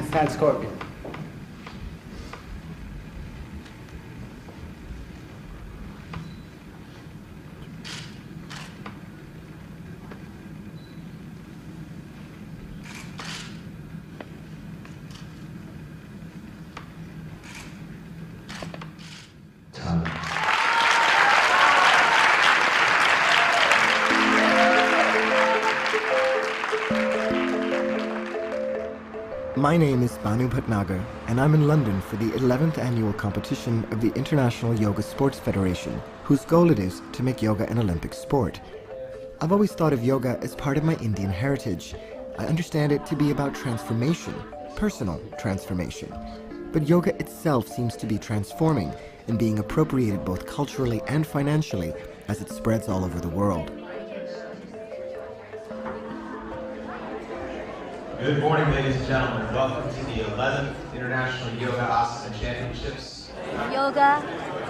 Sad scorpion. My name is Bhanu Bhatnagar, and I'm in London for the 11th annual competition of the International Yoga Sports Federation, whose goal it is to make yoga an Olympic sport. I've always thought of yoga as part of my Indian heritage. I understand it to be about transformation, personal transformation. But yoga itself seems to be transforming and being appropriated both culturally and financially as it spreads all over the world. Good morning, ladies and gentlemen. Welcome to the 11th International Yoga Asana Championships. Yoga,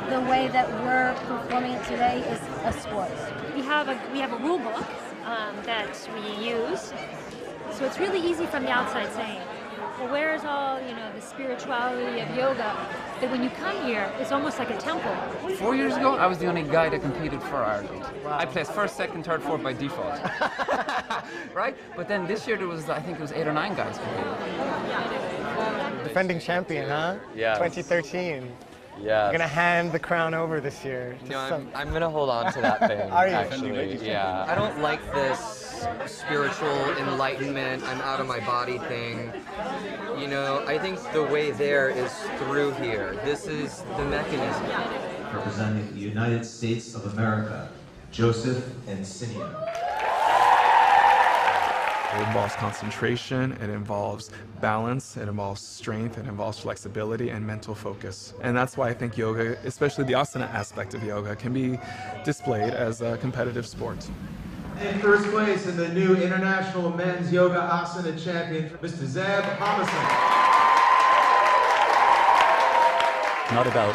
the way that we're performing it today, is a sport. We have a rule book that we use, so it's really easy from the outside saying, well, where's all the spirituality of yoga? That when you come here, it's almost like a temple. 4 years ago, I was the only guy that competed for Ireland. Wow. I placed first, second, third, fourth by default. Right? But then this year I think it was 8 or 9 guys competing. Defending champion, huh? Yeah. 2013. Yeah. You're gonna hand the crown over this year. No, I'm gonna hold on to that thing. Are you? Actually, yeah. I don't like this spiritual enlightenment, I'm out of my body thing. I think the way there is through here. This is the mechanism. Representing the United States of America, Joseph and Sinia. It involves concentration, it involves balance, it involves strength, it involves flexibility and mental focus. And that's why I think yoga, especially the asana aspect of yoga, can be displayed as a competitive sport. In first place in the new International Men's Yoga Asana Champion, Mr. Zeb Homison. Not about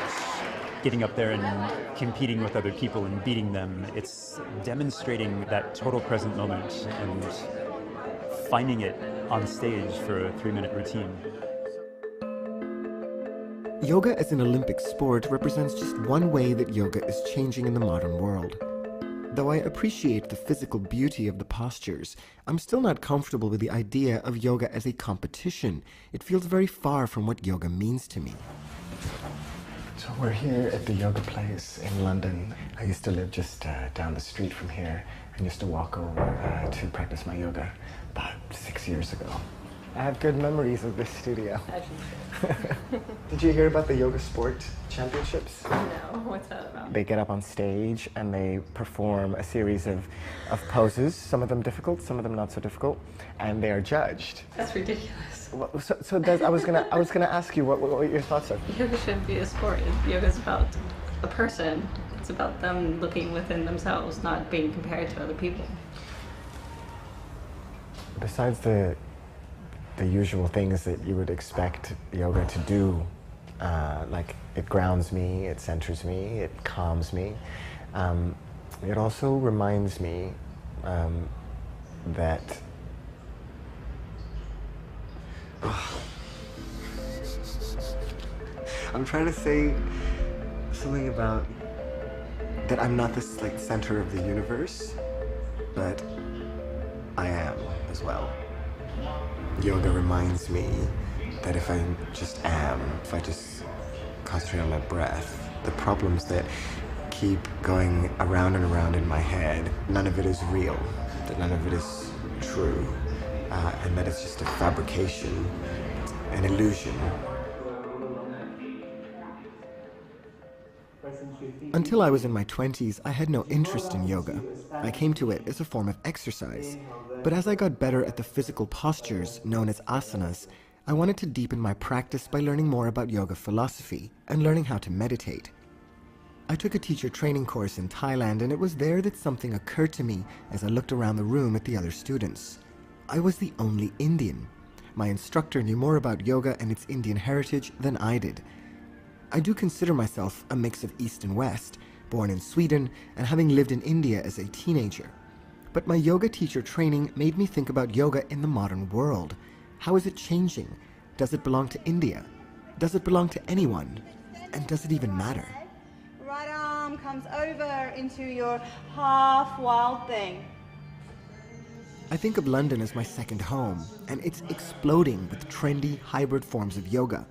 getting up there and competing with other people and beating them. It's demonstrating that total present moment and finding it on stage for a 3-minute routine. Yoga as an Olympic sport represents just one way that yoga is changing in the modern world. Though I appreciate the physical beauty of the postures, I'm still not comfortable with the idea of yoga as a competition. It feels very far from what yoga means to me. So we're here at the yoga place in London. I used to live just down the street from here and used to walk over to practice my yoga about 6 years ago. I have good memories of this studio. Did you hear about the Yoga Sport Championships? No, what's that about? They get up on stage and they perform a series of poses, some of them difficult, some of them not so difficult, and they are judged. That's ridiculous. Well, so Des, I was gonna ask you what your thoughts are. Yoga shouldn't be a sport. Yoga's about a person. It's about them looking within themselves, not being compared to other people. Besides the usual things that you would expect yoga to do, like it grounds me, it centers me, it calms me. It also reminds me that I'm trying to say something about that I'm not this like center of the universe, but I am as well. Yoga reminds me that if I just am, if I just concentrate on my breath, the problems that keep going around and around in my head, none of it is real, that none of it is true, and that it's just a fabrication, an illusion. Until I was in my 20s, I had no interest in yoga. I came to it as a form of exercise. But as I got better at the physical postures known as asanas, I wanted to deepen my practice by learning more about yoga philosophy and learning how to meditate. I took a teacher training course in Thailand, and it was there that something occurred to me as I looked around the room at the other students. I was the only Indian. My instructor knew more about yoga and its Indian heritage than I did. I do consider myself a mix of East and West, born in Sweden and having lived in India as a teenager. But my yoga teacher training made me think about yoga in the modern world. How is it changing? Does it belong to India? Does it belong to anyone? And does it even matter? Right arm comes over into your half wild thing. I think of London as my second home, and it's exploding with trendy hybrid forms of yoga.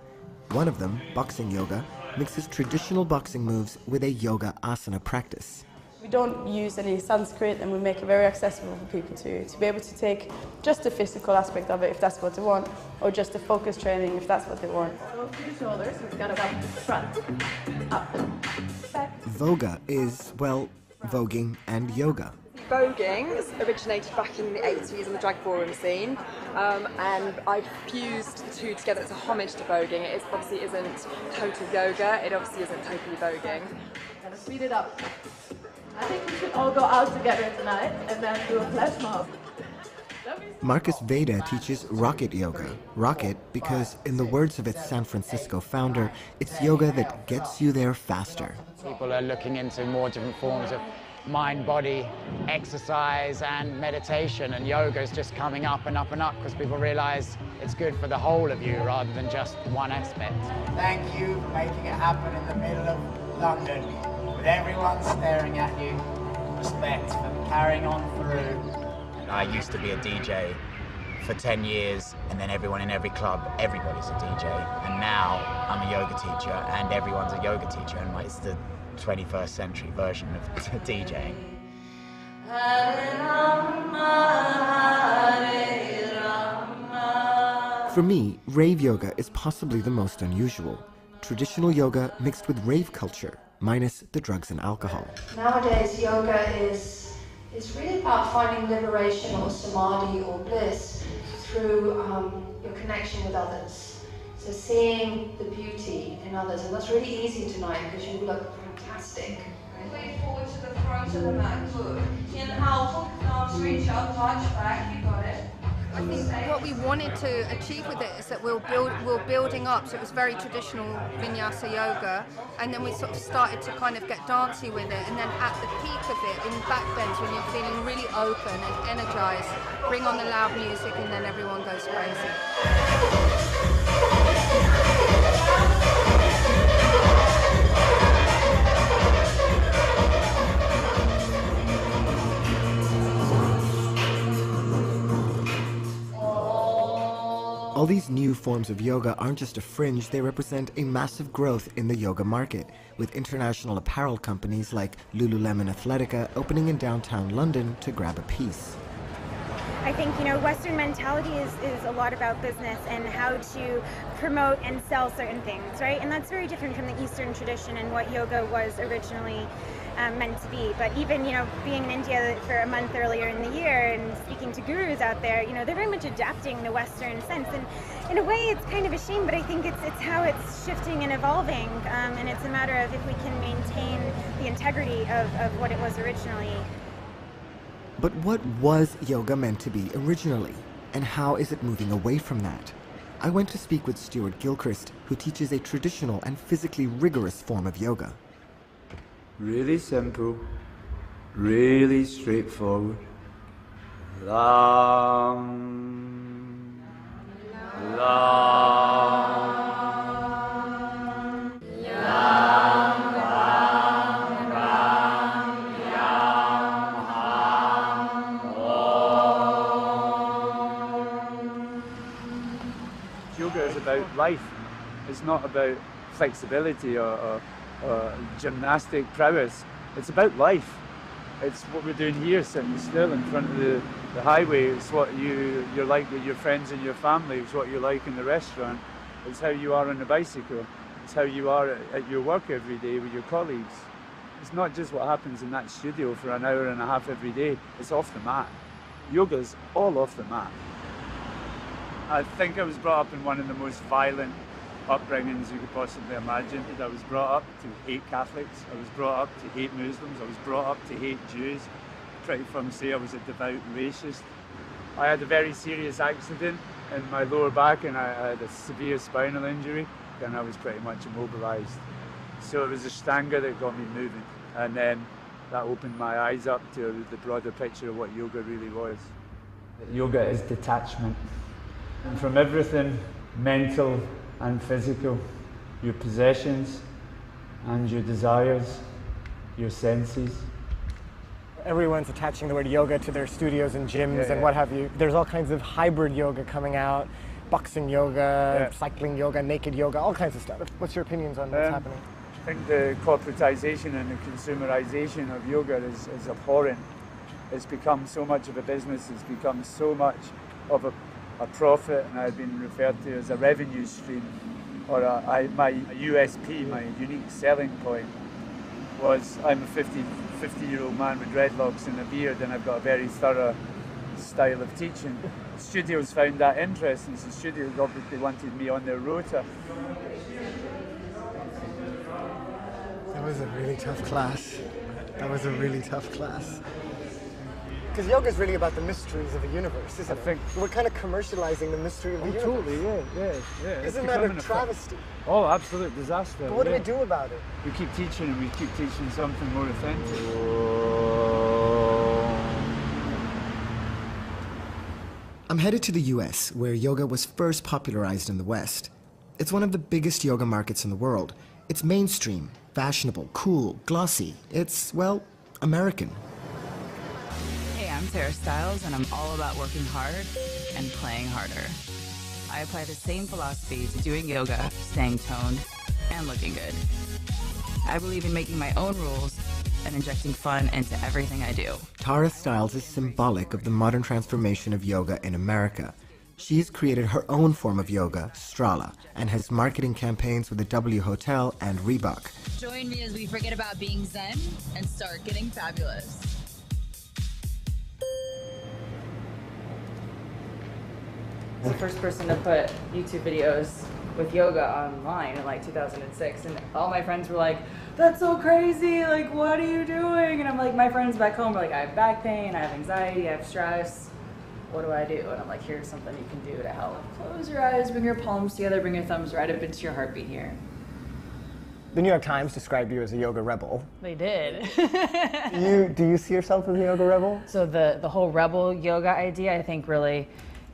One of them, boxing yoga, mixes traditional boxing moves with a yoga asana practice. We don't use any Sanskrit, and we make it very accessible for people to be able to take just the physical aspect of it if that's what they want, or just the focus training if that's what they want. So through the shoulders, we've got about front, up, back. Voga is, well, voguing and yoga. Voguing originated back in the 80s on the drag ballroom scene, and I've fused the two together as a homage to voguing. It obviously isn't total yoga, it obviously isn't totally voguing. Gonna speed it up. I think we should all go out together tonight and then do a flash mob. Marcus Veda teaches rocket yoga. Rocket because, in the words of its San Francisco founder, it's yoga that gets you there faster. People are looking into more different forms of mind-body exercise and meditation, and yoga is just coming up and up and up because people realize it's good for the whole of you rather than just one aspect. Thank you for making it happen in the middle of London with everyone staring at you. Respect for carrying on through. I used to be a DJ for 10 years, and then everyone in every club, everybody's a DJ. And now I'm a yoga teacher and everyone's a yoga teacher, and it's the 21st century version of DJing. For me, rave yoga is possibly the most unusual. Traditional yoga mixed with rave culture, minus the drugs and alcohol. Nowadays, yoga is really about finding liberation or samadhi or bliss through your connection with others. So seeing the beauty in others, and that's really easy tonight because you look fantastic. Way forward to the front of the mat, good. Inhale, arms reach up, touch back, you got it. I think what we wanted to achieve with it is that we're building up, so it was very traditional vinyasa yoga, and then we sort of started to kind of get dancey with it, and then at the peak of it, in backbends, when you're feeling really open and energized, bring on the loud music and then everyone goes crazy. All these new forms of yoga aren't just a fringe, they represent a massive growth in the yoga market, with international apparel companies like Lululemon Athletica opening in downtown London to grab a piece. I think, Western mentality is a lot about business and how to promote and sell certain things, right? And that's very different from the Eastern tradition and what yoga was originally meant to be. But even, being in India for a month earlier in the year and speaking to gurus out there, they're very much adapting the Western sense. And in a way, it's kind of a shame, but I think it's how it's shifting and evolving. And it's a matter of if we can maintain the integrity of what it was originally. But what was yoga meant to be originally? And how is it moving away from that? I went to speak with Stuart Gilchrist, who teaches a traditional and physically rigorous form of yoga. Really simple, really straightforward. Lam, lam, lam, ram, ram, yam, ham, om. Yoga is about life. It's not about flexibility or gymnastic prowess. It's about life. It's what we're doing here, sitting still in front of the highway. It's what you're like with your friends and your family. It's what you're like in the restaurant. It's how you are on the bicycle. It's how you are at your work every day with your colleagues. It's not just what happens in that studio for an hour and a half every day. It's off the mat. Yoga's all off the mat. I think I was brought up in one of the most violent upbringings you could possibly imagine. I was brought up to hate Catholics, I was brought up to hate Muslims, I was brought up to hate Jews. Pretty firm say I was a devout racist. I had a very serious accident in my lower back and I had a severe spinal injury and I was pretty much immobilized. So it was the Ashtanga that got me moving, and then that opened my eyes up to the broader picture of what yoga really was. Yoga is detachment. And from everything mental and physical, your possessions and your desires, your senses. Everyone's attaching the word yoga to their studios and gyms and what have you. There's all kinds of hybrid yoga coming out, boxing yoga, cycling yoga, naked yoga, all kinds of stuff. What's your opinions on what's happening? I think the corporatization and the consumerization of yoga is abhorrent. It's become so much of a business, it's become so much of a profit, and I've been referred to as a revenue stream, or my USP, my unique selling point, was I'm a 50-year-old man with dreadlocks and a beard, and I've got a very thorough style of teaching. Studios found that interesting, so studios obviously wanted me on their rota. That was a really tough class. That was a really tough class. Because yoga is really about the mysteries of the universe, isn't it? We're kind of commercializing the mystery of the universe. Totally, yeah. Isn't that a travesty? Oh, absolute disaster. But what do we do about it? We keep teaching, and we keep teaching something more authentic. I'm headed to the US, where yoga was first popularized in the West. It's one of the biggest yoga markets in the world. It's mainstream, fashionable, cool, glossy. It's, well, American. Hey, I'm Sarah Stiles, and I'm all about working hard and playing harder. I apply the same philosophy to doing yoga, staying toned, and looking good. I believe in making my own rules and injecting fun into everything I do. Tara Stiles is symbolic of the modern transformation of yoga in America. She's created her own form of yoga, Strala, and has marketing campaigns with the W Hotel and Reebok. Join me as we forget about being zen and start getting fabulous. I was the first person to put YouTube videos with yoga online in like 2006, and all my friends were like, that's so crazy, like what are you doing? And I'm like, my friends back home were like, I have back pain, I have anxiety, I have stress, what do I do? And I'm like, here's something you can do to help. Close your eyes, bring your palms together, bring your thumbs right up into your heartbeat here. The New York Times described you as a yoga rebel. They did. Do you see yourself as a yoga rebel? So the whole rebel yoga idea, I think, really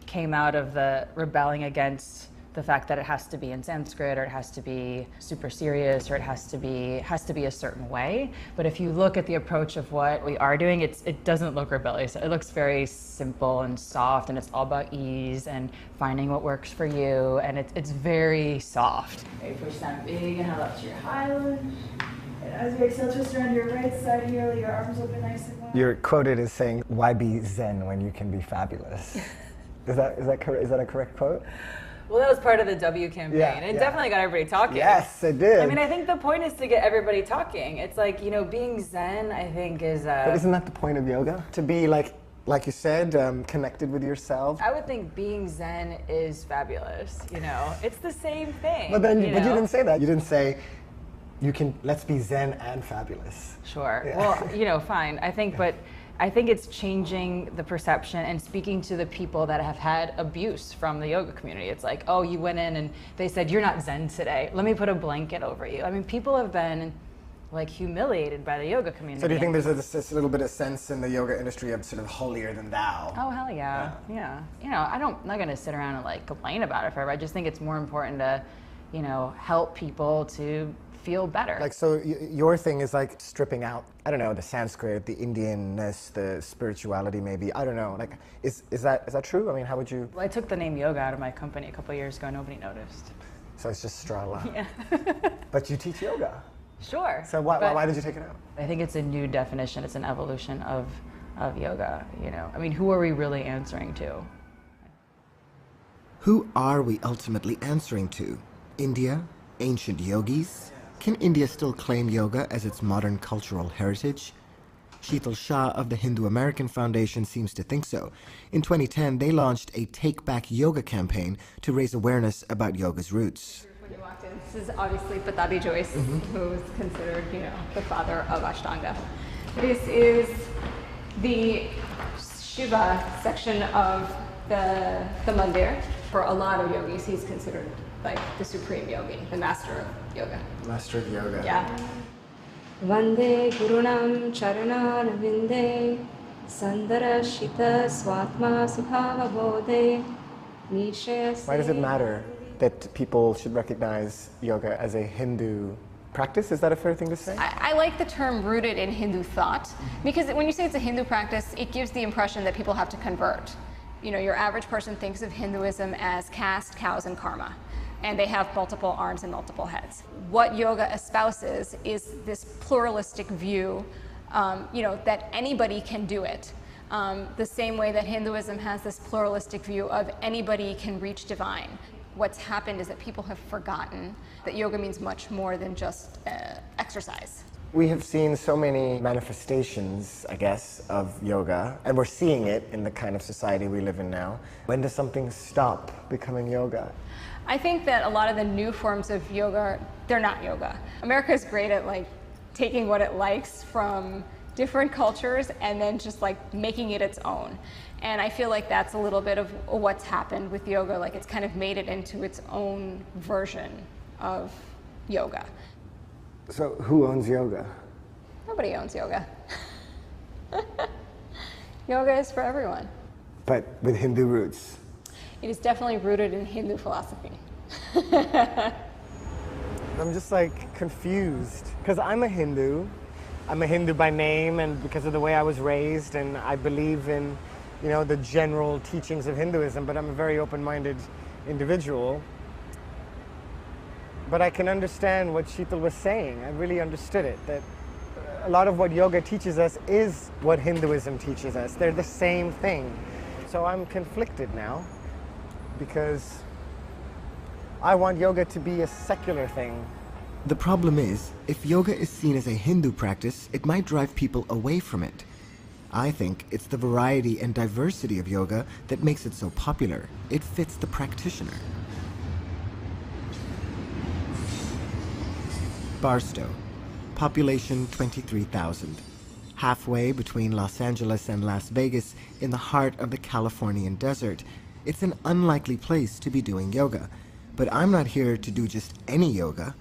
came out of the rebelling against the fact that it has to be in Sanskrit, or it has to be super serious, or it has to be a certain way. But if you look at the approach of what we are doing, it doesn't look rebellious. It looks very simple and soft, and it's all about ease and finding what works for you, and it's very soft. Okay, push down big, inhale up to your high lunge. And as you exhale, twist around your right side here, let your arms open nice and wide. You're quoted as saying, "Why be zen when you can be fabulous?" Is that correct? Is that a correct quote? Well, that was part of the W campaign. It definitely got everybody talking. Yes, it did. I mean, I think the point is to get everybody talking. It's like, being zen, I think, is... But isn't that the point of yoga? To be, like you said, connected with yourself? I would think being zen is fabulous, It's the same thing. But then, but you didn't say that. You didn't say, let's be zen and fabulous. Sure. Yeah. Well, fine. I think it's changing the perception and speaking to the people that have had abuse from the yoga community. It's like, oh, you went in and they said, you're not zen today. Let me put a blanket over you. I mean, people have been like humiliated by the yoga community. So do you think there's this little bit of sense in the yoga industry of sort of holier than thou? Oh, hell yeah. Yeah. I'm not going to sit around and like complain about it forever. I just think it's more important to, help people to feel better. Like, so your thing is like stripping out, I don't know, the Sanskrit, the Indianness, the spirituality maybe, I don't know, like, is that true? I mean, how would you? Well, I took the name yoga out of my company a couple of years ago, nobody noticed. So it's just Strala. Yeah. But you teach yoga. Sure. So why did you take it out? I think it's a new definition, it's an evolution of yoga, I mean, who are we really answering to? Who are we ultimately answering to? India? Ancient yogis? Can India still claim yoga as its modern cultural heritage? Sheetal Shah of the Hindu American Foundation seems to think so. In 2010, they launched a Take Back Yoga campaign to raise awareness about yoga's roots. When you walked in, this is obviously Pattabhi Jois, who is considered, the father of Ashtanga. This is the Shiva section of the mandir. For a lot of yogis, he's considered like the supreme yogi, the master of yoga. Master of yoga. Yeah. Vande Gurunam Charanar Vinde Sandara Shita Swatma Subhava Bodhe. Why does it matter that people should recognize yoga as a Hindu practice. Is that a fair thing to say? I like the term rooted in Hindu thought, because when you say it's a Hindu practice, it gives the impression that people have to convert. You know, your average person thinks of Hinduism as caste, cows, and karma, and they have multiple arms and multiple heads. What yoga espouses is this pluralistic view, you know, that anybody can do it. The same way that Hinduism has this pluralistic view of anybody can reach divine. What's happened is that people have forgotten that yoga means much more than just exercise. We have seen so many manifestations, I guess, of yoga, and we're seeing it in the kind of society we live in now. When does something stop becoming yoga? I think that a lot of the new forms of yoga, they're not yoga. America is great at like taking what it likes from different cultures and then just like making it its own. And I feel like that's a little bit of what's happened with yoga. Like it's kind of made it into its own version of yoga. So who owns yoga? Nobody owns yoga. Yoga is for everyone. But with Hindu roots? It is definitely rooted in Hindu philosophy. I'm just like confused, because I'm a Hindu. I'm a Hindu by name and because of the way I was raised, and I believe in, you know, the general teachings of Hinduism, but I'm a very open-minded individual. But I can understand what Sheetal was saying. I really understood it, that a lot of what yoga teaches us is what Hinduism teaches us. They're the same thing. So I'm conflicted now, because I want yoga to be a secular thing. The problem is, if yoga is seen as a Hindu practice, it might drive people away from it. I think it's the variety and diversity of yoga that makes it so popular. It fits the practitioner. Barstow, population 23,000. Halfway between Los Angeles and Las Vegas, in the heart of the Californian desert, it's an unlikely place to be doing yoga. But I'm not here to do just any yoga.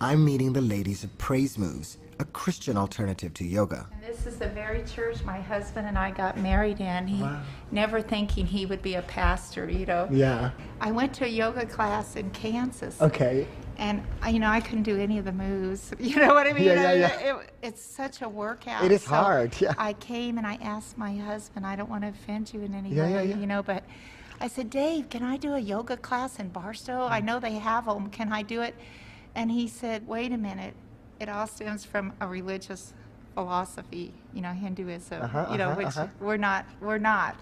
I'm meeting the ladies of Praise Moves, a Christian alternative to yoga. And this is the very church my husband and I got married in. He never thinking he would be a pastor, you know. Yeah. I went to a yoga class in Kansas. Okay. And you know, I couldn't do any of the moves. You know what I mean? Yeah. It's such a workout. It is hard, yeah. I came and I asked my husband, I don't want to offend you in any Yeah, way, yeah, yeah. you know, but I said, Dave, can I do a yoga class in Barstow? I know they have them. Can I do it? And he said, wait a minute. It all stems from a religious philosophy, you know, Hinduism, you know, which we're not,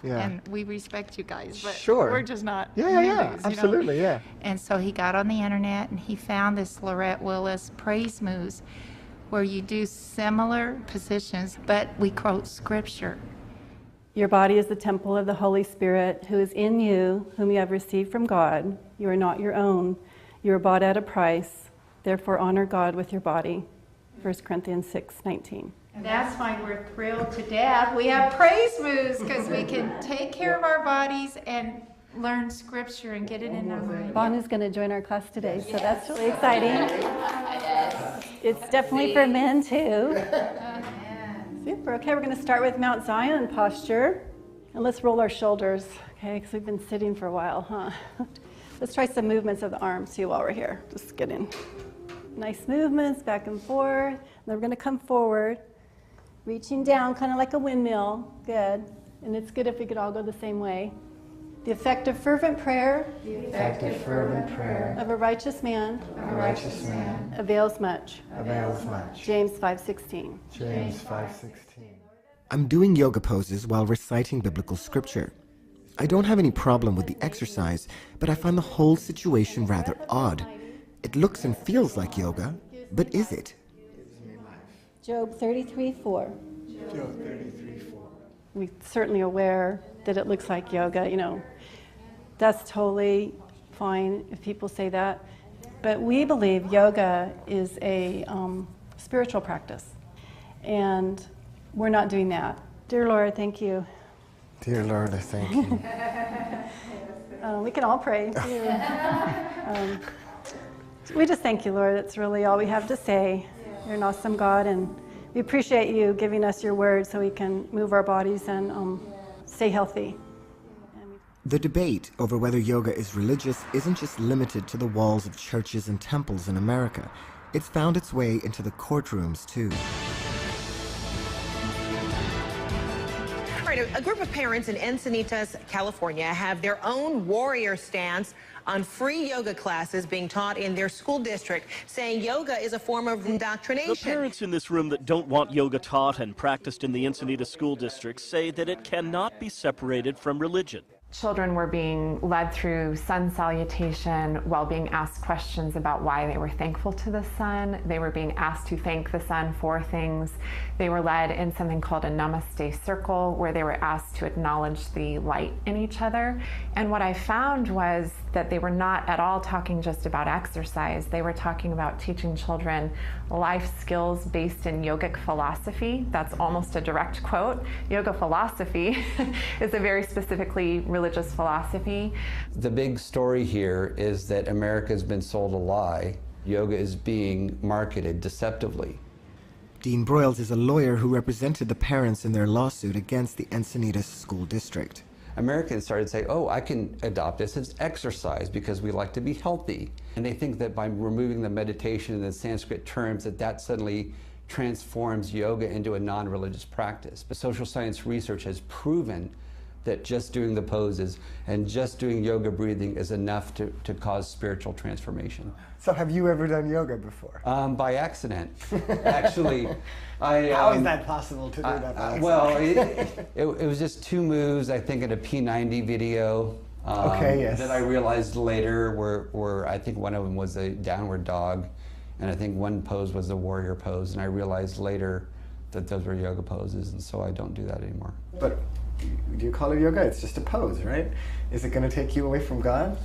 Yeah. and we respect you guys, but Sure. we're just not Yeah, Hindus, absolutely, you know? yeah. And so he got on the internet and he found this Lorette Willis Praise Moves, where you do similar positions, but we quote scripture. Your body is the temple of the Holy Spirit who is in you, whom you have received from God. You are not your own. You are bought at a price. Therefore, honor God with your body. 1 Corinthians 6:19. And that's why we're thrilled to death. We have Praise Moves because we can take care of our bodies and learn scripture and get it in our mind. Bhanu's going to join our class today, so that's really exciting. It's definitely for men too. Super. Okay, we're going to start with Mount Zion posture. And let's roll our shoulders, okay, because we've been sitting for a while, huh? Let's try some movements of the arms too while we're here. Just get in. Nice movements, back and forth. Then we're going to come forward, reaching down, kind of like a windmill. Good. And it's good if we could all go the same way. The effective fervent prayer. The effective fervent prayer of a righteous man. of a righteous man Avails much. avails much. James 5:16. James 5:16. I'm doing yoga poses while reciting biblical scripture. I don't have any problem with the exercise, but I find the whole situation rather odd. It looks and feels like yoga, but is it? Job 33:4. Job 33:4. We're certainly aware that it looks like yoga, you know. That's totally fine if people say that. But we believe yoga is a spiritual practice. And we're not doing that. Dear Lord, thank you. Dear Lord, I thank you. We can all pray too. We just thank you, Lord. That's really all we have to say. You're an awesome God, and we appreciate you giving us your word so we can move our bodies and stay healthy. The debate over whether yoga is religious isn't just limited to the walls of churches and temples in America. It's found its way into the courtrooms, too. All right, a group of parents in Encinitas, California, have their own warrior stance on free yoga classes being taught in their school district, saying yoga is a form of indoctrination. The parents in this room that don't want yoga taught and practiced in the Encinitas school district say that it cannot be separated from religion. Children were being led through sun salutation while being asked questions about why they were thankful to the sun. They were being asked to thank the sun for things. They were led in something called a namaste circle, where they were asked to acknowledge the light in each other. And what I found was that they were not at all talking just about exercise. They were talking about teaching children life skills based in yogic philosophy. That's almost a direct quote. Yoga philosophy is a very specifically religious philosophy. The big story here is that America's been sold a lie. Yoga is being marketed deceptively. Dean Broyles is a lawyer who represented the parents in their lawsuit against the Encinitas school district. Americans started to say, oh, I can adopt this as exercise because we like to be healthy. And they think that by removing the meditation and the Sanskrit terms, that suddenly transforms yoga into a non-religious practice. But social science research has proven that just doing the poses and just doing yoga breathing is enough to cause spiritual transformation. So have you ever done yoga before? By accident. Actually, How is that possible to do that by accident? Well, it was just two moves, I think, in a P90 video. Okay, yes. That I realized later were I think one of them was a downward dog, and I think one pose was the warrior pose, and I realized later that those were yoga poses, and so I don't do that anymore. But do you call it yoga? It's just a pose, right? Is it going to take you away from God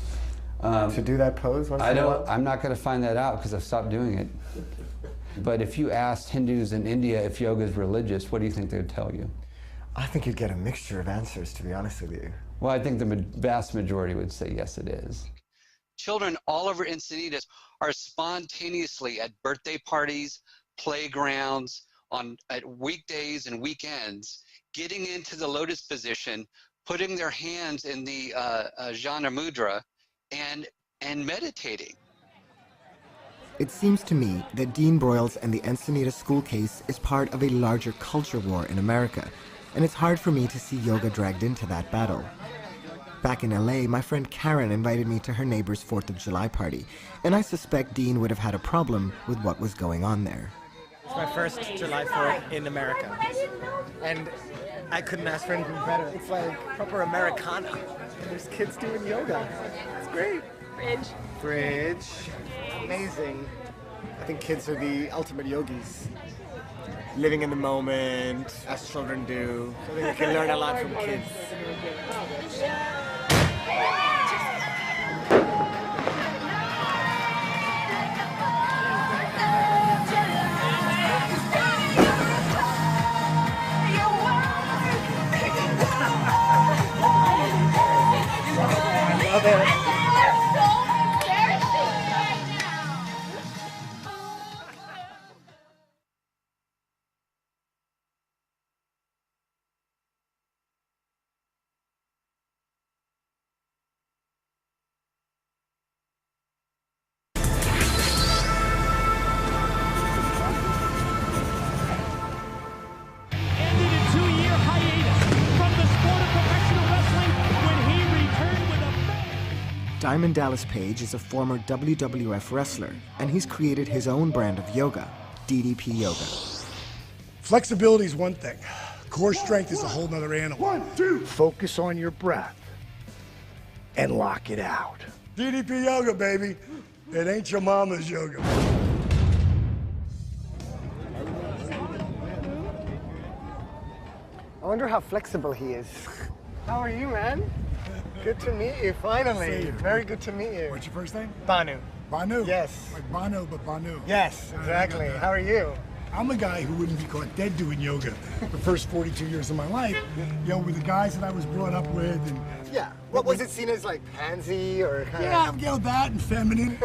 to do that pose once in a while? I'm not going to find that out because I've stopped doing it. But if you asked Hindus in India if yoga is religious, what do you think they would tell you? I think you'd get a mixture of answers, to be honest with you. Well, I think the vast majority would say yes, it is. Children all over Encinitas are spontaneously at birthday parties, playgrounds, at weekdays and weekends, getting into the lotus position, putting their hands in the jhana mudra, and meditating. It seems to me that Dean Broyles and the Encinitas school case is part of a larger culture war in America, and it's hard for me to see yoga dragged into that battle. Back in LA, my friend Karen invited me to her neighbor's 4th of July party, and I suspect Dean would have had a problem with what was going on there. It's my first July 4th in America, and I couldn't ask for anything better. It's like proper Americana. There's kids doing yoga. It's great. Bridge. Amazing. I think kids are the ultimate yogis. Living in the moment, as children do. I think we can learn a lot from kids. I love it. Diamond Dallas Page is a former WWF wrestler, and he's created his own brand of yoga, DDP Yoga. Flexibility is one thing. Core strength is a whole nother animal. 1, 2. Focus on your breath and lock it out. DDP Yoga, baby. It ain't your mama's yoga. I wonder how flexible he is. How are you, man? Good to meet you, finally. Very good to meet you. What's your first name? Bhanu. Bhanu? Yes. Like Bhanu, but Bhanu. Yes, exactly. How are you? I'm a guy who wouldn't be caught dead doing yoga. The first 42 years of my life, with the guys that I was brought up with. And yeah. What was it seen as, like, pansy or kind of? Yeah, that and feminine.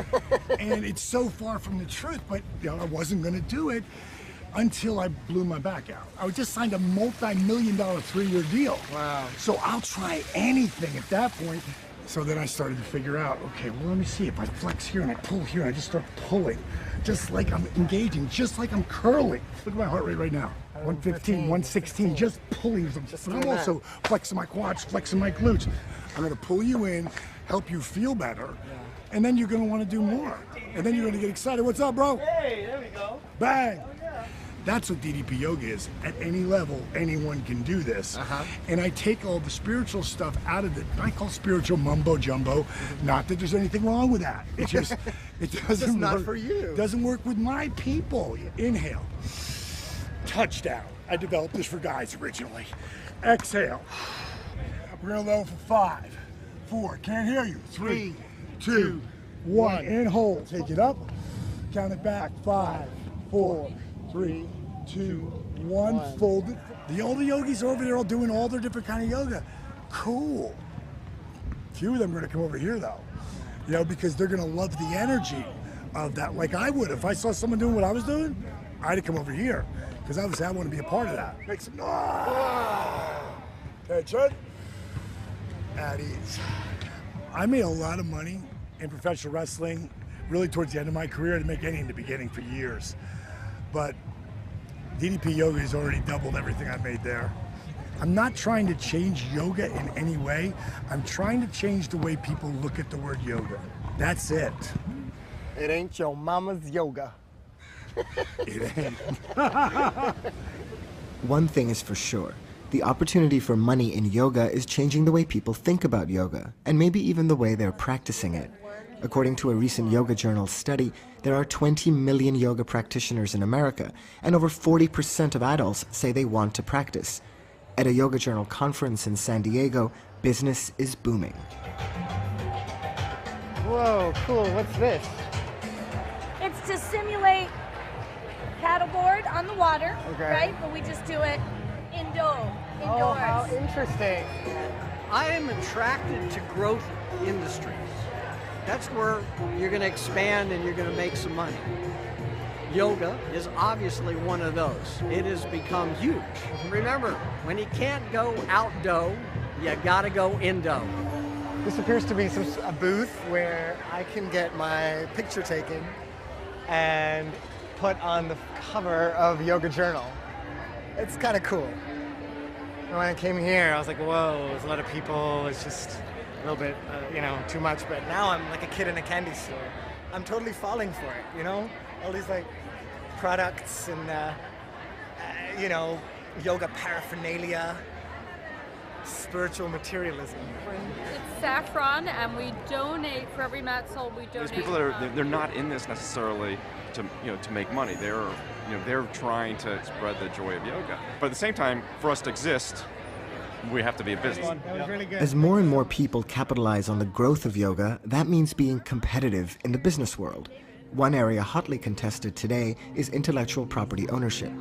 And it's so far from the truth, but I wasn't going to do it. until I blew my back out. I just signed a multi-million-dollar 3-year deal. Wow. So I'll try anything at that point. So then I started to figure out, okay, well, let me see. If I flex here and I pull here, I just start pulling, just like I'm engaging, just like I'm curling. Look at my heart rate right now. 115, 116, just pulling. But I'm also flexing my quads, flexing my glutes. I'm gonna pull you in, help you feel better, and then you're gonna wanna do more. And then you're gonna get excited. What's up, bro? Hey, there we go. Bang! That's what DDP Yoga is. At any level, anyone can do this. And I take all the spiritual stuff out of it. I call spiritual mumbo jumbo. Not that there's anything wrong with that. It just, it doesn't just not work. for you. Doesn't work with my people. Inhale. Touchdown. I developed this for guys originally. Exhale. We're gonna level for 5, 4, can't hear you. 3, 2, 1, and hold. Take it up. Count it back. 5, 4, 3, 2, 1, fold it. All the yogis are over there all doing all their different kind of yoga. Cool. Few of them are gonna come over here though. You know, because they're gonna love the energy of that, like I would. If I saw someone doing what I was doing, I'd come over here. Because obviously I want to be a part of that. Make some noise. Attention. At ease. I made a lot of money in professional wrestling, really towards the end of my career. I didn't make any in the beginning for years. But DDP Yoga has already doubled everything I made there. I'm not trying to change yoga in any way. I'm trying to change the way people look at the word yoga. That's it. It ain't your mama's yoga. It ain't. One thing is for sure. The opportunity for money in yoga is changing the way people think about yoga, and maybe even the way they're practicing it. According to a recent Yoga Journal study, there are 20 million yoga practitioners in America, and over 40% of adults say they want to practice. At a Yoga Journal conference in San Diego, business is booming. Whoa, cool. What's this? It's to simulate paddleboard on the water, right? But we just do it indoors. Oh, how interesting. I am attracted to growth industries. That's where you're going to expand and you're going to make some money. Yoga is obviously one of those. It has become huge. Remember, when you can't go outdo, you got to go indo. This appears to be a booth where I can get my picture taken and put on the cover of Yoga Journal. It's kind of cool. And when I came here, I was like, whoa, there's a lot of people. It's just a little bit, too much. But now I'm like a kid in a candy store. I'm totally falling for it, you know? All these like products and, yoga paraphernalia, spiritual materialism. It's saffron, and we donate, for every mat sold, we donate. There's people that are, they're not in this necessarily to make money. They're trying to spread the joy of yoga. But at the same time, for us to exist, we have to be a business. As more and more people capitalize on the growth of yoga, that means being competitive in the business world. One area hotly contested today is intellectual property ownership.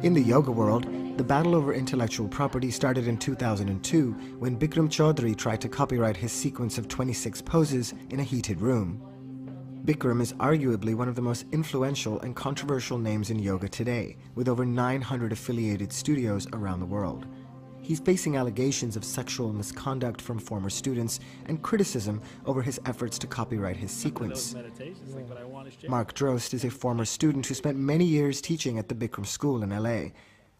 In the yoga world, the battle over intellectual property started in 2002 when Bikram Chaudhry tried to copyright his sequence of 26 poses in a heated room. Bikram is arguably one of the most influential and controversial names in yoga today, with over 900 affiliated studios around the world. He's facing allegations of sexual misconduct from former students and criticism over his efforts to copyright his sequence. Mark Drost is a former student who spent many years teaching at the Bikram School in LA.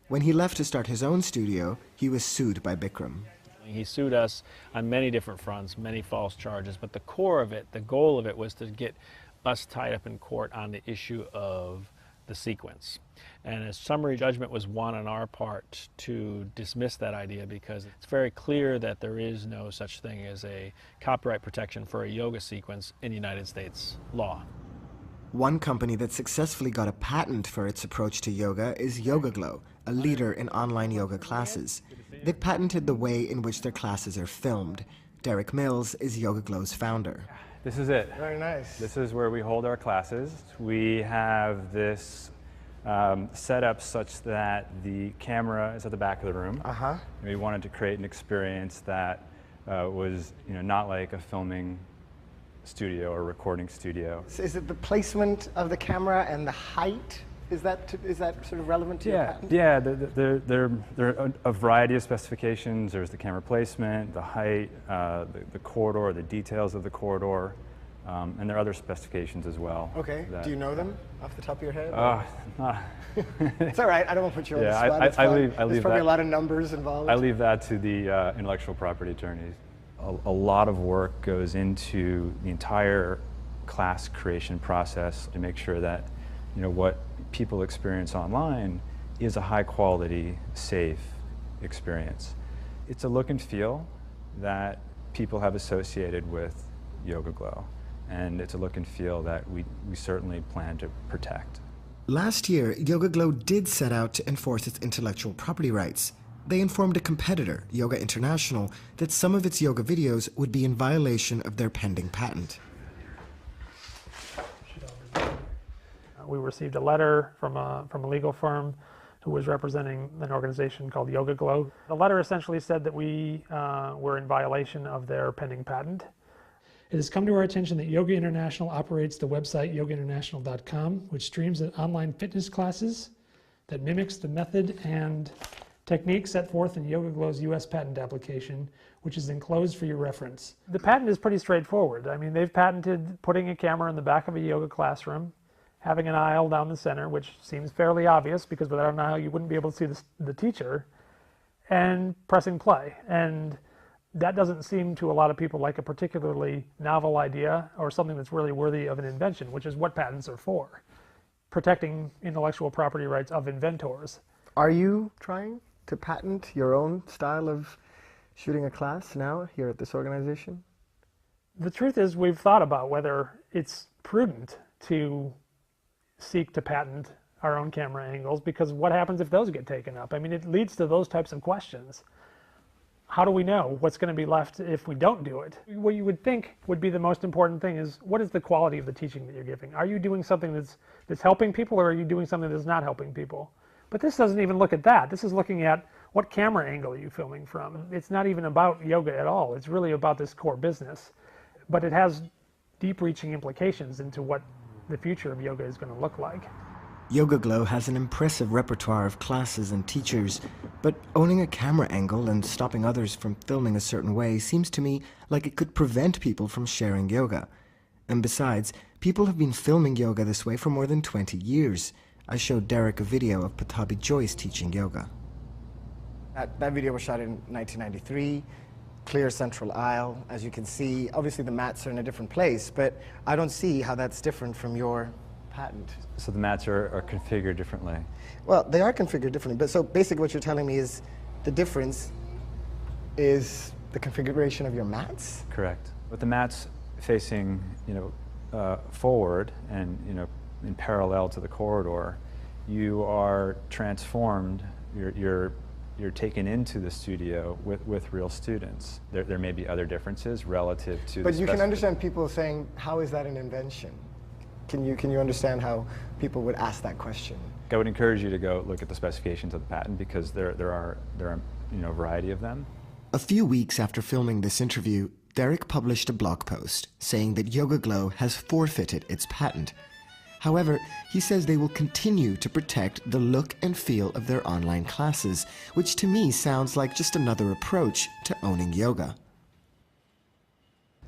When he left to start his own studio, he was sued by Bikram. He sued us on many different fronts, many false charges, but the core of it, the goal of it, was to get us tied up in court on the issue of the sequence. And a summary judgment was won on our part to dismiss that idea because it's very clear that there is no such thing as a copyright protection for a yoga sequence in United States law. One company that successfully got a patent for its approach to yoga is YogaGlow, a leader in online yoga classes. They've patented the way in which their classes are filmed. Derek Mills is YogaGlow's founder. This is it. Very nice. This is where we hold our classes. We have this set up such that the camera is at the back of the room. We wanted to create an experience that was not like a filming studio or recording studio. So is it the placement of the camera and the height Is that sort of relevant to your patent? Yeah, there are a variety of specifications. There's the camera placement, the height, the corridor, the details of the corridor, and there are other specifications as well. Okay, do you know them off the top of your head? It's all right, I don't want to put you on the spot. There's probably a lot of numbers involved. I leave that to the intellectual property attorneys. A lot of work goes into the entire class creation process to make sure that what people experience online is a high quality, safe experience. It's a look and feel that people have associated with Yoga Glow, and it's a look and feel that we certainly plan to protect. Last year, Yoga Glow did set out to enforce its intellectual property rights. They informed a competitor, Yoga International, that some of its yoga videos would be in violation of their pending patent. We received a letter from a legal firm who was representing an organization called Yoga Glow. The letter essentially said that we were in violation of their pending patent. It has come to our attention that Yoga International operates the website yogainternational.com, which streams online fitness classes that mimics the method and technique set forth in Yoga Glow's U.S. patent application, which is enclosed for your reference. The patent is pretty straightforward. I mean, they've patented putting a camera in the back of a yoga classroom, having an aisle down the center, which seems fairly obvious because without an aisle you wouldn't be able to see the teacher, and pressing play. And that doesn't seem to a lot of people like a particularly novel idea or something that's really worthy of an invention, which is what patents are for, protecting intellectual property rights of inventors. Are you trying to patent your own style of shooting a class now here at this organization? The truth is we've thought about whether it's prudent to seek to patent our own camera angles, because what happens if those get taken up? I mean, it leads to those types of questions. How do we know what's going to be left if we don't do it? What you would think would be the most important thing is, what is the quality of the teaching that you're giving? Are you doing something that's helping people, or are you doing something that's not helping people? But this doesn't even look at that. This is looking at what camera angle are you filming from. It's not even about yoga at all. It's really about this core business. But it has deep-reaching implications into what the future of yoga is going to look like. Yoga Glow has an impressive repertoire of classes and teachers, but owning a camera angle and stopping others from filming a certain way seems to me like it could prevent people from sharing yoga. And besides, people have been filming yoga this way for more than 20 years. I showed Derek a video of Pattabhi Jois teaching yoga. That video was shot in 1993, clear central aisle. As you can see, obviously the mats are in a different place, but I don't see how that's different from your patent. So the mats are configured differently? Well, they are configured differently, but so basically what you're telling me is the difference is the configuration of your mats? Correct. With the mats facing, forward and, in parallel to the corridor, you are transformed, you're taken into the studio with real students. There may be other differences relative to But you can understand people saying, how is that an invention? Can you understand how people would ask that question? I would encourage you to go look at the specifications of the patent, because there are a variety of them. A few weeks after filming this interview, Derek published a blog post saying that Yoga Glow has forfeited its patent. However, he says they will continue to protect the look and feel of their online classes, which to me sounds like just another approach to owning yoga.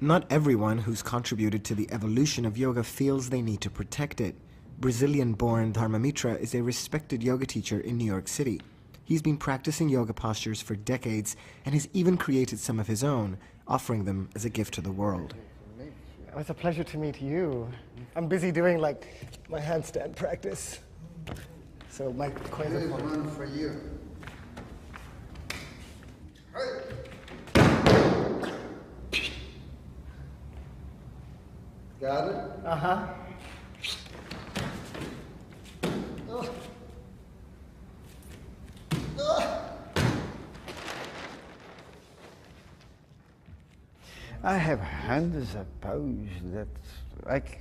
Not everyone who's contributed to the evolution of yoga feels they need to protect it. Brazilian-born Dharmamitra is a respected yoga teacher in New York City. He's been practicing yoga postures for decades and has even created some of his own, offering them as a gift to the world. It's a pleasure to meet you. I'm busy doing my handstand practice. So my coins are one for you. Got it? Uh-huh. Oh. Oh. I have hundreds of poses that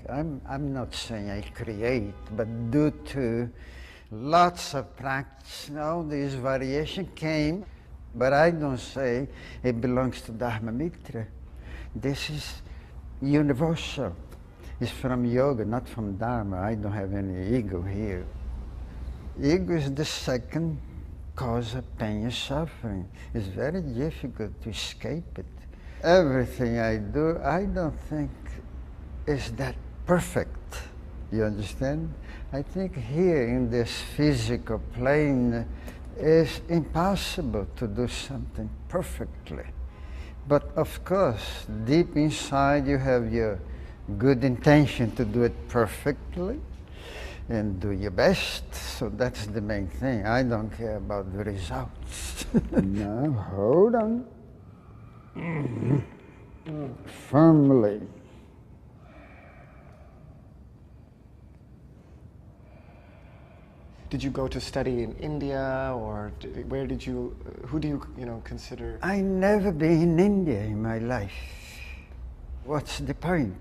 I'm not saying I create, but due to lots of practice, this variation came, but I don't say it belongs to Dharmamitra. This is universal. It's from yoga, not from Dharma. I don't have any ego here. Ego is the second cause of pain and suffering. It's very difficult to escape it. Everything I do, I don't think is that perfect. You understand? I think here in this physical plane, it's impossible to do something perfectly. But of course, deep inside you have your good intention to do it perfectly and do your best. So that's the main thing. I don't care about the results. Now, hold on. Firmly. Did you go to study in India, or where did you, who do you consider? I never been in India in my life. What's the point?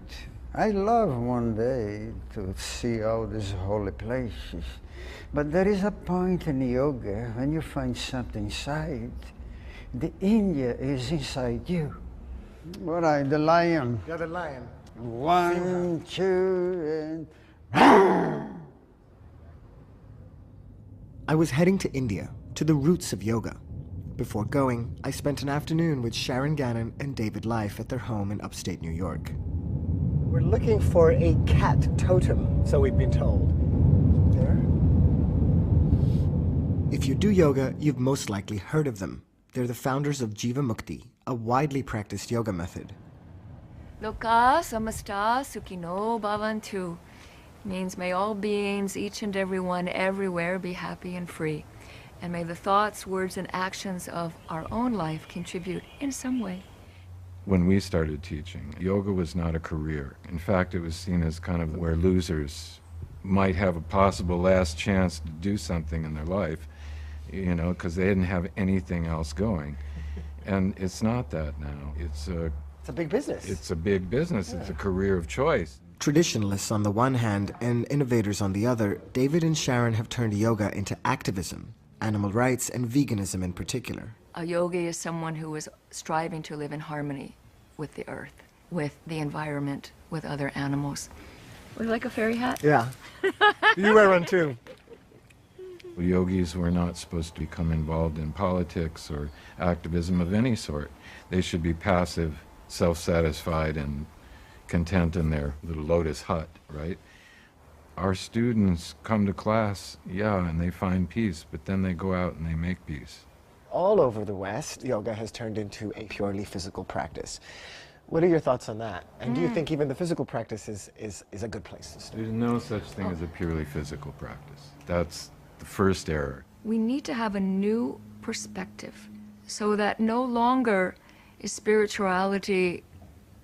I love one day to see all these holy places, but there is a point in yoga when you find something inside. The India is inside you. What are the lion? You're the lion. 1, 2, and... I was heading to India, to the roots of yoga. Before going, I spent an afternoon with Sharon Gannon and David Life at their home in upstate New York. We're looking for a cat totem, so we've been told. There. If you do yoga, you've most likely heard of them. They're the founders of Jiva Mukti, a widely practiced yoga method. Loka samasta sukhino bhavantu means may all beings, each and every one, everywhere, be happy and free. And may the thoughts, words, and actions of our own life contribute in some way. When we started teaching, yoga was not a career. In fact, it was seen as kind of where losers might have a possible last chance to do something in their life, because they didn't have anything else going. And it's not that now. It's a big business. It's a big business. Yeah. It's a career of choice. Traditionalists on the one hand and innovators on the other, David and Sharon have turned yoga into activism, animal rights and veganism in particular. A yogi is someone who is striving to live in harmony with the earth, with the environment, with other animals. Would you like a fairy hat? Yeah. You wear one too. Yogis were not supposed to become involved in politics or activism of any sort. They should be passive, self-satisfied, and content in their little lotus hut, right? Our students come to class, and they find peace, but then they go out and they make peace. All over the West, yoga has turned into a purely physical practice. What are your thoughts on that? And do you think even the physical practice is a good place to start? There's no such thing as a purely physical practice. That's the first error. We need to have a new perspective so that no longer is spirituality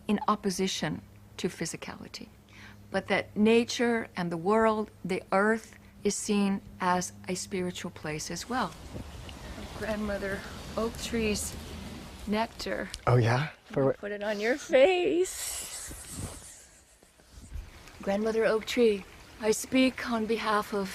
in opposition to physicality, but that nature and the world, the earth, is seen as a spiritual place as well. Grandmother oak tree's nectar. Oh yeah? Put it on your face. Grandmother oak tree, I speak on behalf of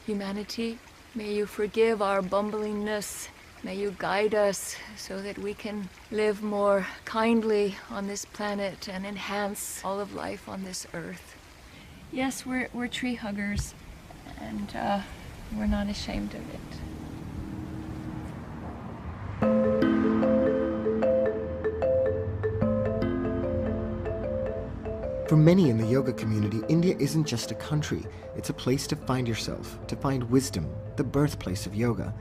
humanity. May you forgive our bumblingness. May you guide us so that we can live more kindly on this planet and enhance all of life on this earth. Yes, we're tree huggers, and we're not ashamed of it. For many in the yoga community, India isn't just a country. It's a place to find yourself, to find wisdom, the birthplace of yoga.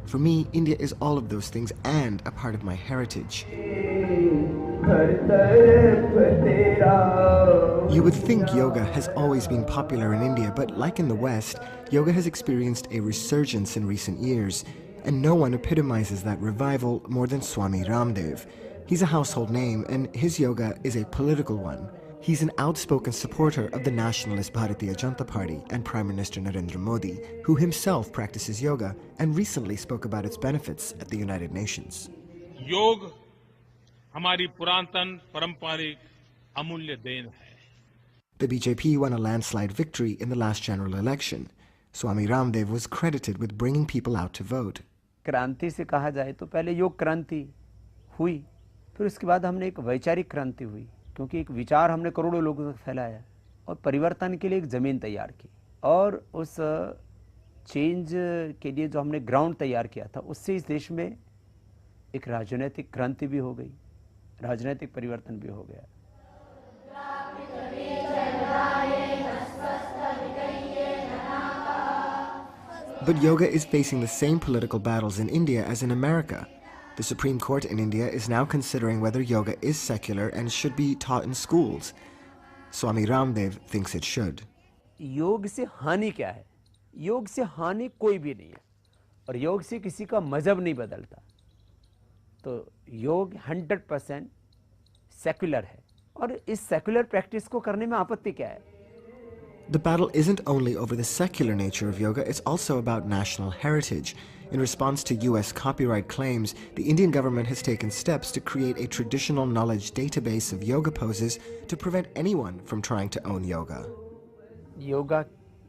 For me, India is all of those things and a part of my heritage. You would think yoga has always been popular in India, but like in the West, yoga has experienced a resurgence in recent years, and no one epitomizes that revival more than Swami Ramdev. He's a household name, and his yoga is a political one. He's an outspoken supporter of the nationalist Bharatiya Janata Party and Prime Minister Narendra Modi, who himself practices yoga and recently spoke about its benefits at the United Nations. Yoga हमारी पुरातन पारंपरिक अमूल्य then है. The BJP won a landslide victory in the last general election. Swami Ramdev was credited with bringing people out to vote. क्रांति से कहा जाए तो पहले योग क्रांति हुई, फिर उसके बाद हमने एक वैचारिक क्रांति हुई, क्योंकि एक विचार हमने करोड़ों लोगों तक फैलाया और परिवर्तन के लिए एक ज़मीन तैयार की, और उस चेंज के लिए जो हमने ग्राउंड तैयार किया था, उससे इस देश में एक राजनीतिक क्रांति भी हो गई, राजनीतिक परिवर्तन भी हो गया। But yoga is facing the same political battles in India as in America. The Supreme Court in India is now considering whether yoga is secular and should be taught in schools. Swami Ramdev thinks it should. योग से हानि क्या है? योग से हानि कोई भी नहीं है, और योग से किसी का मजहब नहीं बदलता। तो योग 100% सेक्युलर है, और इस सेक्युलर प्रैक्टिस को करने में आपत्ति क्या है? The battle isn't only over the secular nature of yoga, it's also about national heritage. In response to US copyright claims, the Indian government has taken steps to create a traditional knowledge database of yoga poses to prevent anyone from trying to own yoga. Yoga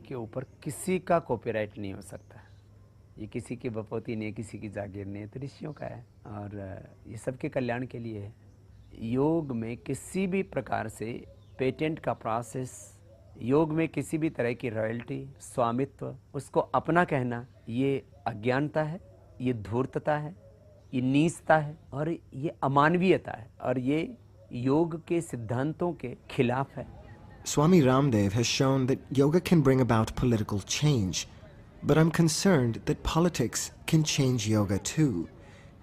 के ऊपर किसी का copyright नहीं हो सकता। ये किसी की बपौती नहीं है, किसी की जागीर नहीं है, तो ऋषियों का है, और ये सबके कल्याण के लिए है। योग में किसी भी प्रकार से पेटेंट का प्रोसेस, योग में किसी भी तरह की रॉयल्टी, स्वामित्व, उसको अपना कहना, ये अज्ञानता है, ये धूर्तता है, ये नीचता है, और ये अमानवीयता है, और ये योग के सिद्धांतों के खिलाफ है। Swami Ramdev has shown that yoga can bring about political change, but I'm concerned that politics can change yoga too,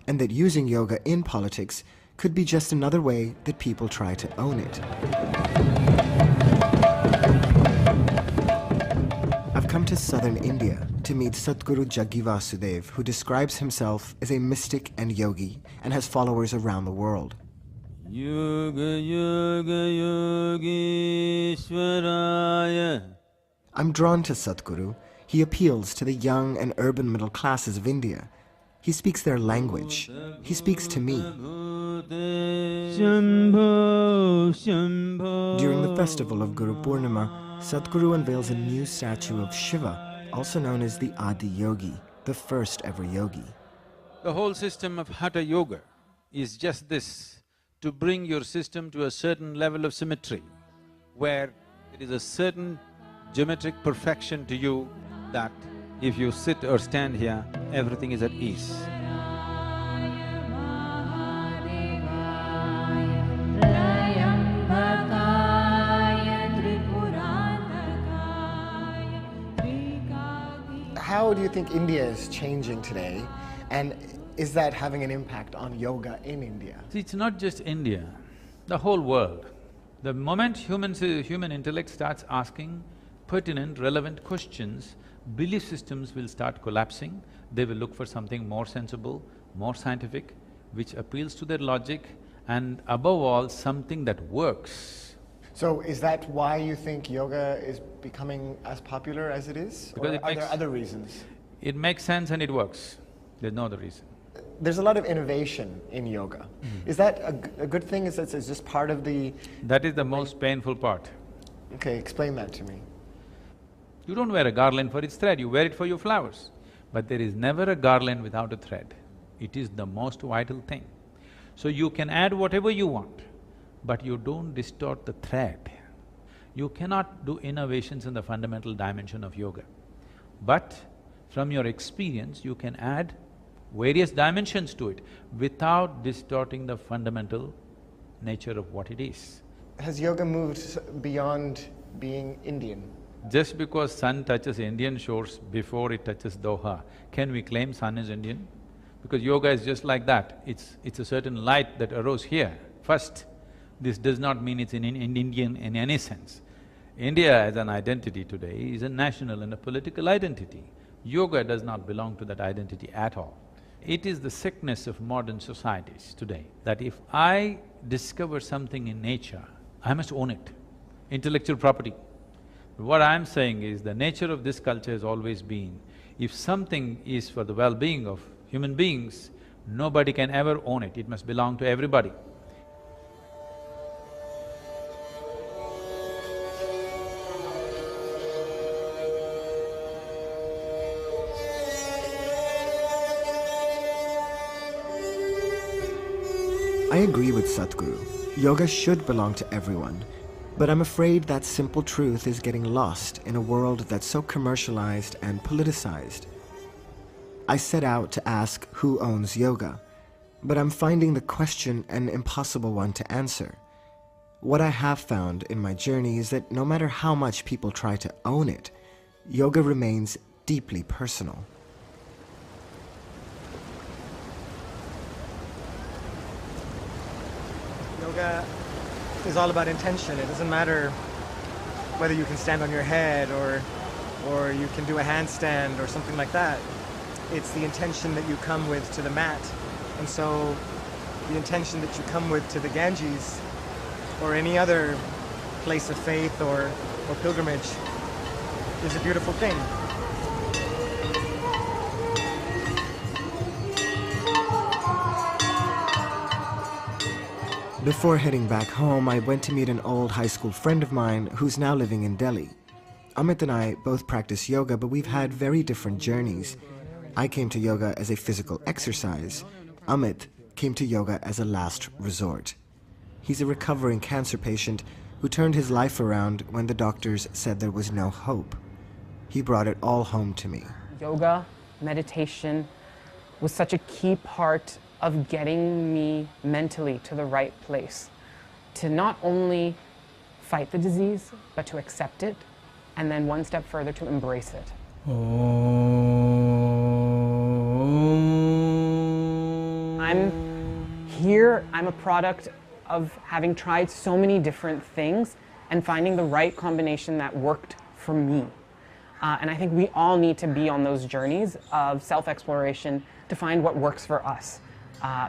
and that using yoga in politics could be just another way that people try to own it. I've come to southern India to meet Sadhguru Jaggi Vasudev, who describes himself as a mystic and yogi and has followers around the world. Yoga Yoga Yogeshwaraya. I'm drawn to Sadhguru. He appeals to the young and urban middle classes of India. He speaks their language. He speaks to me. During the festival of Guru Purnima, Sadhguru unveils a new statue of Shiva, also known as the Adi Yogi, the first ever yogi. The whole system of Hatha Yoga is just this, to bring your system to a certain level of symmetry, where it is a certain geometric perfection to you that if you sit or stand here, everything is at ease. How do you think India is changing today, and is that having an impact on yoga in India? See, it's not just India, the whole world. The moment human intellect starts asking pertinent, relevant questions, belief systems will start collapsing. They will look for something more sensible, more scientific, which appeals to their logic, and above all, something that works. So is that why you think yoga is becoming as popular as it is? Because or are there other reasons? It makes sense and it works. There's no other reason. There's a lot of innovation in yoga. Is that a good thing? Is that just part of the… That is the most painful part. Okay, explain that to me. You don't wear a garland for its thread, you wear it for your flowers. But there is never a garland without a thread. It is the most vital thing. So you can add whatever you want, but you don't distort the thread. You cannot do innovations in the fundamental dimension of yoga. But from your experience, you can add various dimensions to it without distorting the fundamental nature of what it is. Has yoga moved beyond being Indian? Just because sun touches Indian shores before it touches Doha, can we claim sun is Indian? Because yoga is just like that, it's a certain light that arose here first. This does not mean it's in Indian in any sense. India as an identity today is a national and a political identity. Yoga does not belong to that identity at all. It is the sickness of modern societies today, that if I discover something in nature, I must own it, intellectual property. What I'm saying is, the nature of this culture has always been, if something is for the well-being of human beings, nobody can ever own it, it must belong to everybody. I agree with Sadhguru. Yoga should belong to everyone. But I'm afraid that simple truth is getting lost in a world that's so commercialized and politicized. I set out to ask who owns yoga, but I'm finding the question an impossible one to answer. What I have found in my journey is that no matter how much people try to own it, yoga remains deeply personal. Yoga is all about intention. It doesn't matter whether you can stand on your head or you can do a handstand or something like that. It's the intention that you come with to the mat. And so the intention that you come with to the Ganges or any other place of faith or pilgrimage is a beautiful thing. Before heading back home, I went to meet an old high school friend of mine who's now living in Delhi. Amit and I both practice yoga, but we've had very different journeys. I came to yoga as a physical exercise. Amit came to yoga as a last resort. He's a recovering cancer patient who turned his life around when the doctors said there was no hope. He brought it all home to me. Yoga, meditation was such a key part of getting me mentally to the right place, to not only fight the disease, but to accept it, and then one step further to embrace it. I'm here, I'm a product of having tried so many different things and finding the right combination that worked for me. And I think we all need to be on those journeys of self-exploration to find what works for us.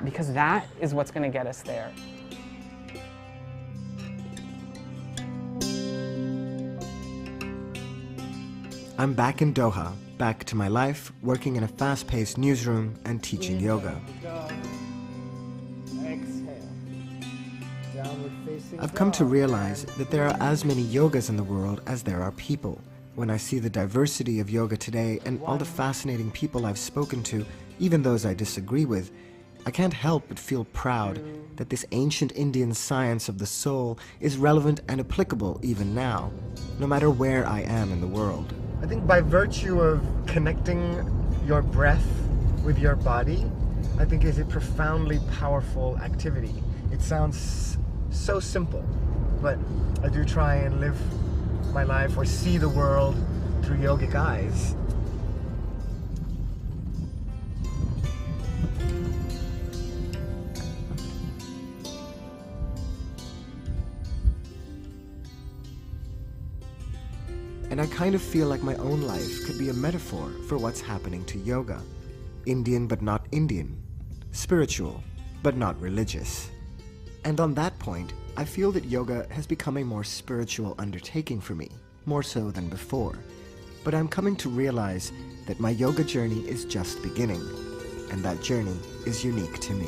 Because that is what's going to get us there. I'm back in Doha, back to my life, working in a fast-paced newsroom and teaching yoga. I've come to realize that there are as many yogas in the world as there are people. When I see the diversity of yoga today and all the fascinating people I've spoken to, even those I disagree with, I can't help but feel proud that this ancient Indian science of the soul is relevant and applicable even now, no matter where I am in the world. I think by virtue of connecting your breath with your body, I think is a profoundly powerful activity. It sounds so simple, but I do try and live my life or see the world through yogic eyes. And I kind of feel like my own life could be a metaphor for what's happening to yoga. Indian but not Indian. Spiritual but not religious. And on that point, I feel that yoga has become a more spiritual undertaking for me, more so than before. But I'm coming to realize that my yoga journey is just beginning, and that journey is unique to me.